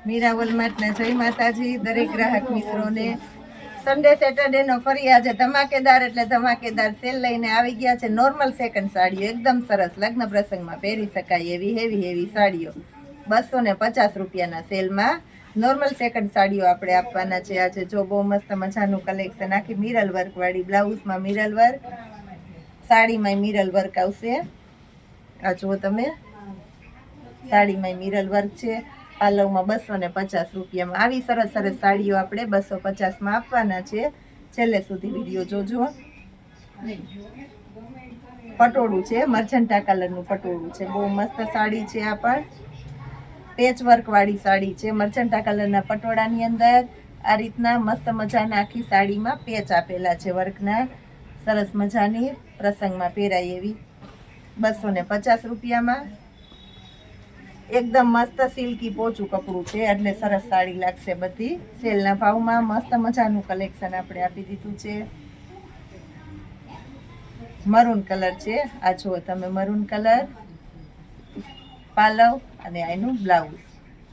મીરા વોલમાર્ટના જય માતાજી દરેક ગ્રાહક મિત્રોને સન્ડે સેટરડેનો ફરી આજે ધમાકેદાર એટલે ધમાકેદાર સેલ લઈને આવી ગયા છે. નોર્મલ સેકન્ડ સાડીઓ એકદમ સરસ લગ્ન પ્રસંગમાં પહેરી શકાય એવી હેવી સાડીઓ 250 રૂપિયાના સેલમાં નોર્મલ સેકન્ડ સાડીઓ આપણે આપવાના છે. આજે જો બહુ મસ્ત મજાનું કલેક્શન આખી મિરલ વર્ક વાળી બ્લાઉઝમાં મિરલ વર્ક, સાડીમાં મિરલ વર્ક આવશે. આ જુઓ તમે સાડીમાં મિરલ વર્ક છે. પાલવમાં 250 રૂપિયામાં આવી સરસ સરસ સાડીઓ આપણે 250માં આપવાના છે. છેલ્લે સુધી વિડીયો જોજો. પટોળું છે, મરચંટા કલરનું પટોળું છે, બહુ મસ્ત સાડી છે. આ પણ પેચ વર્ક વાળી સાડી છે. મરચંટા કલરના પટોળાની અંદર આ રીતના મસ્ત મજાના આખી સાડીમાં પેચ આપેલા છે વર્કના. સરસ મજાની પ્રસંગમાં પહેરાય એવી 250 રૂપિયામાં. એકદમ મસ્ત સિલ્કી પોચું કપડું છે એટલે સરસ સાડી લાગશે. બધી સેલના ભાવમાં મસ્ત મજાનું કલેક્શન આપણે આપી દીધું છે. મરૂન કલર છે. આ જુઓ તમે મરૂન કલર, પાલવ અને એનું બ્લાઉઝ.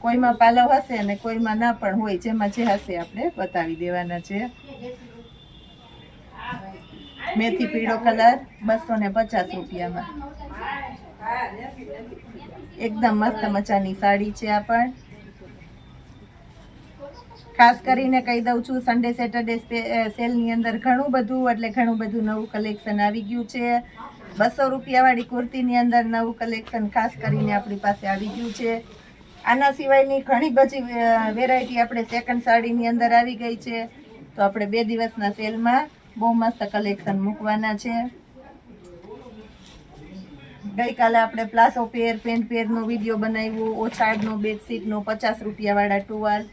કોઈમાં પાલવ હશે અને કોઈમાં ના પણ હોય, જેમાં જે હશે આપણે બતાવી દેવાના છે. મેથી પીળો કલર 250 રૂપિયામાં. એકદમ મસ્ત મજાની સાડી છે. આ પણ ખાસ કરીને કહી દઉં છું, સન્ડે સેટરડે સેલની અંદર ઘણું બધું નવું કલેક્શન આવી ગયું છે. 200 રૂપિયા વાળી કુર્તીની અંદર નવું કલેક્શન ખાસ કરીને આપણી પાસે આવી ગયું છે. આના સિવાયની ઘણી બધી વેરાયટી આપણે સેકન્ડ સાડીની અંદર આવી ગઈ છે. તો આપણે 2 દિવસના સેલમાં બહુ મસ્ત કલેક્શન મૂકવાના છે. ગઈકાલે આપણે પ્લાઝો પેર, પેન્ટ પેરનો વિડીયો બનાવ્યો, ઓછાડનો, બેડશીટનો, 50 રૂપિયા વાળા ટુવાલ,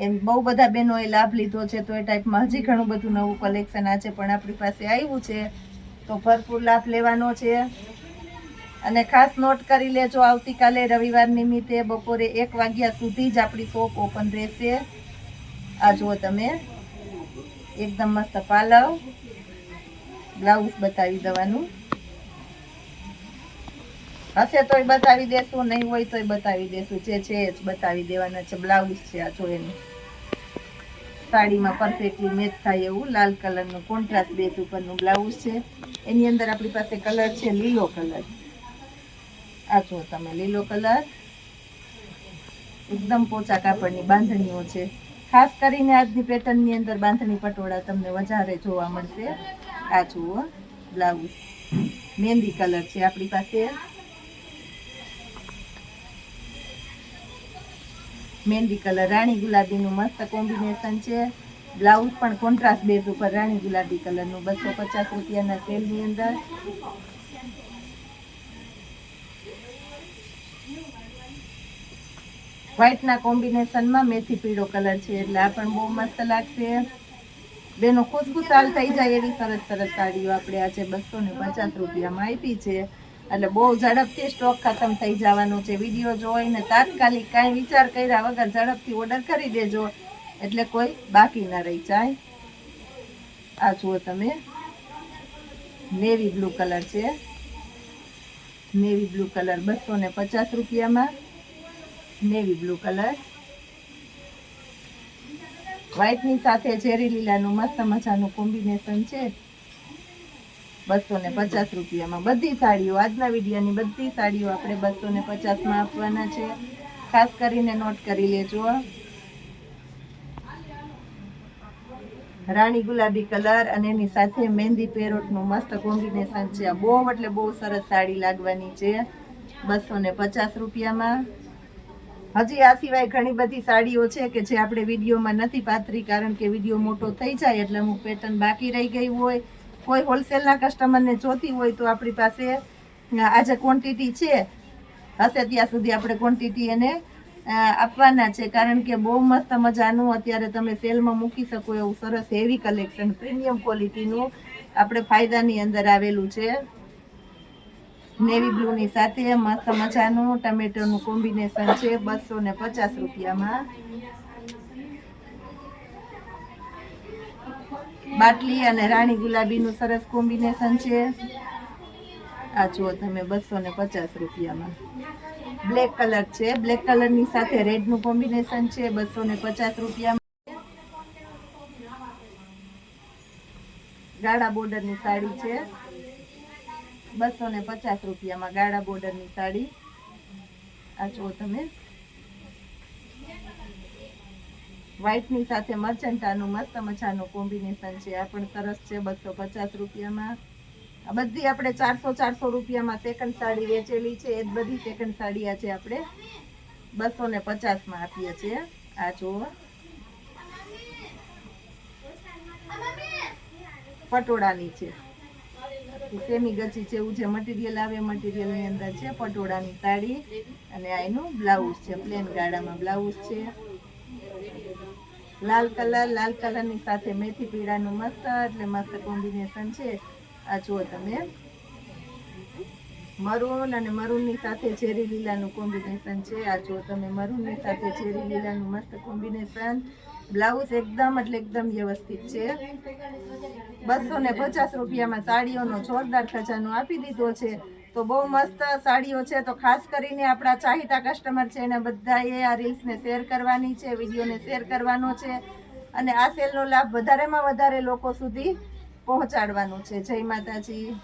એમ બહુ બધા બહેનોએ લાભ લીધો છે. તો એ ટાઈપમાં હજી ઘણું બધું નવું કલેક્શન આજે પણ આપણી પાસે આવ્યું છે. તો ભરપૂર લાભ લેવાનો છે. અને ખાસ નોટ કરી લેજો, આવતીકાલે રવિવાર નિમિત્તે બપોરે 1 વાગ્યા સુધી જ આપણી શોપ ઓપન રહેશે. આ જુઓ તમે એકદમ મસ્ત પાલવ, બ્લાઉઝ બતાવી દેવાનું હશે તોય બતાવી દેશું, નહીં હોય તોય બતાવી દેશું. જે છે જ બતાવી દેવાના છે. બ્લાઉઝ છે આ જો એનું સાડીમાં પરફેક્ટલી મેચ થાય એવું લાલ કલરનું કોન્ટ્રાસ્ટ બેઝ ઉપરનું બ્લાઉઝ છે. એની અંદર આપણી પાસે કલર છે લીલો કલર. આ જુઓ તમે લીલો કલર, એકદમ પોચા કાપડની બાંધણીઓ છે. ખાસ કરીને આજની પેટર્નની અંદર બાંધણી પટોળા તમને વધારે જોવા મળશે. આ જુઓ બ્લાઉઝ મહેંદી કલર છે આપણી પાસે. મહેંદી કલર રાણી ગુલાબીનું મસ્ત કોમ્બિનેશન છે. બ્લાઉઝ પણ કોન્ટ્રાસ્ટ બેઝ ઉપર રાણી ગુલાબી કલરનું 250 રૂપિયાના સેલની અંદર. વ્હાઈટના કોમ્બિનેશનમાં મેથી પીળો કલર છે એટલે આ પણ બહુ મસ્ત લાગશે. બેનો ખુશખુશાલ થઈ જાય એવી સરસ સરસ સાડીઓ આપણે આજે 250 રૂપિયામાં આપી છે. એટલે બહુ ઝડપથી સ્ટોક ખતમ થઈ જવાનો છે. વિડીયો જોઈને તાત્કાલિક કાંઈ વિચાર કર્યા વગર ઝડપથી ઓર્ડર કરી દેજો એટલે કોઈ બાકી ના રહી જાય. આ જુઓ તમે નેવી બ્લુ કલર છે. નેવી બ્લુ કલર 250 રૂપિયામાં. નેવી બ્લુ કલર વ્હાઈટની સાથે ઝેરી લીલાનું મસ્ત મજાનું કોમ્બિનેશન છે. 250 રૂપિયામાં બધી સાડીઓ, આજના વિડીયોની બધી સાડીઓ આપણે 250માં આપવાના છે. ખાસ કરીને નોટ કરી લેજો. રાણી ગુલાબી કલર અને એની સાથે મહેંદી પેરોટનું મસ્ત કોમ્બિનેશન છે. આ બહુ એટલે બહુ સરસ સાડી લાગવાની છે 250 રૂપિયામાં. હજી આ સિવાય ઘણી બધી સાડીઓ છે કે જે આપણે વિડીયોમાં નથી પાથરી, કારણ કે વિડીયો મોટો થઈ જાય એટલે અમુક પેટર્ન બાકી રહી ગઈ હોય. કોઈ હોલસેલના કસ્ટમરને જોતી હોય તો આપણી પાસે આજે ક્વોન્ટિટી છે, હશે ત્યાં સુધી આપણે ક્વોન્ટિટી એને આપવાના છે. કારણ કે બહુ મસ્ત મજાનું અત્યારે તમે સેલમાં મૂકી શકો એવું સરસ હેવી કલેક્શન પ્રીમિયમ ક્વોલિટીનું આપણે ફાયદાની અંદર આવેલું છે. નેવી બ્લુની સાથે મસ્ત મજાનું ટમેટોનું કોમ્બિનેશન છે 250 રૂપિયામાં. બાટલી અને રાણી ગુલાબીનું સરસ કોમ્બિનેશન છે. આ જુઓ તમે 250 રૂપિયામાં. બ્લેક કલર છે, બ્લેક કલરની સાથે રેડનું કોમ્બિનેશન છે 250 રૂપિયામાં. ગાળા બોર્ડરની સાડી છે 250 રૂપિયામાં. ગાળા બોર્ડરની સાડી આ જુઓ તમે, વ્હાઈટની સાથે મર્ચન્ટાનું મસ્ત મજાનું કોમ્બિનેશન છે. આ પણ સરસ છે 250 રૂપિયામાં. આ બધી આપણે 400 રૂપિયામાં સેકન્ડ સાડી વેચેલી છે. એ જ બધી સેકન્ડ સાડી આજે આપણે 250માં આપીએ છીએ. આ જુઓ પટોળાની છે, સેમી ગચી જેવું જે મટીરિયલ આવે મટીરિયલની અંદર છે પટોળાની સાડી. અને આ એનું બ્લાઉઝ છે, પ્લેન ગાળામાં બ્લાઉઝ છે. લાલ કલરની સાથે મેથી પીળાનું મસ્ત એટલે મસ્ત કોમ્બિનેશન છે. આ જુઓ તમે, મરૂન અને મરૂનની સાથે ચેરી લીલાનું કોમ્બિનેશન છે. આ જુઓ તમે, મરૂનની સાથે ચેરી લીલાનું મસ્ત કોમ્બિનેશન. બ્લાઉઝ એકદમ એટલે એકદમ વ્યવસ્થિત છે. 250 રૂપિયામાં સાડીઓનો જોરદાર ખજાનો આપી દીધો છે. તો બહુ મસ્ત સાડીઓ છે. તો ખાસ કરીને આપણા ચાહિતા કસ્ટમર છે એને બધાએ આ રીલ્સને શેર કરવાની છે, વિડીયોને શેર કરવાનો છે અને આ સેલનો લાભ વધારેમાં વધારે લોકો સુધી પહોંચાડવાનો છે. જય માતાજી.